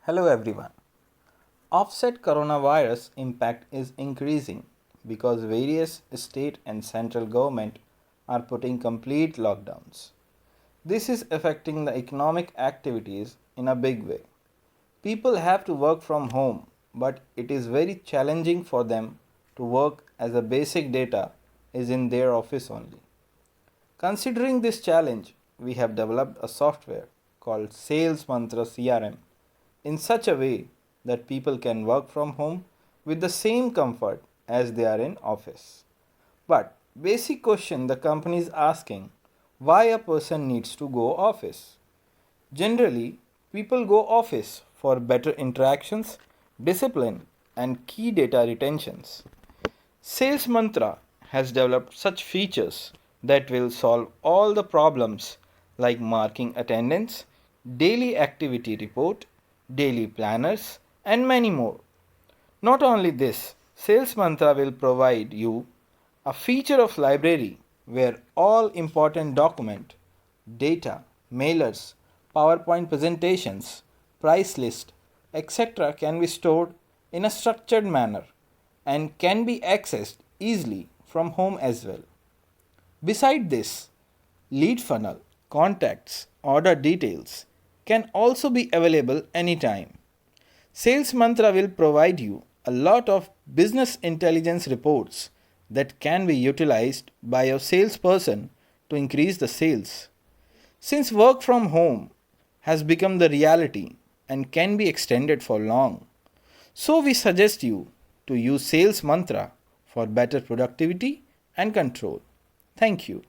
Hello everyone. Offset coronavirus impact is increasing because various state and central government are putting complete lockdowns. This is affecting the economic activities in a big way. People have to work from home, but it is very challenging for them to work as the basic data is in their office only. Considering this challenge, we have developed a software called Sales Mantra CRM in such a way that people can work from home with the same comfort as they are in office. But basic question the company is asking, why a person needs to go office? Generally, people go office for better interactions, discipline and key data retentions. Sales Mantra has developed such features that will solve all the problems like marking attendance, daily activity report, daily planners, and many more. Not only this, Sales Mantra will provide you a feature of library where all important document, data, mailers, PowerPoint presentations, price list, etc. can be stored in a structured manner and can be accessed easily from home as well. Beside this, lead funnel, contacts, order details can also be available anytime. Sales Mantra will provide you a lot of business intelligence reports that can be utilized by your salesperson to increase the sales. Since work from home has become the reality and can be extended for long, so we suggest you to use Sales Mantra for better productivity and control. Thank you.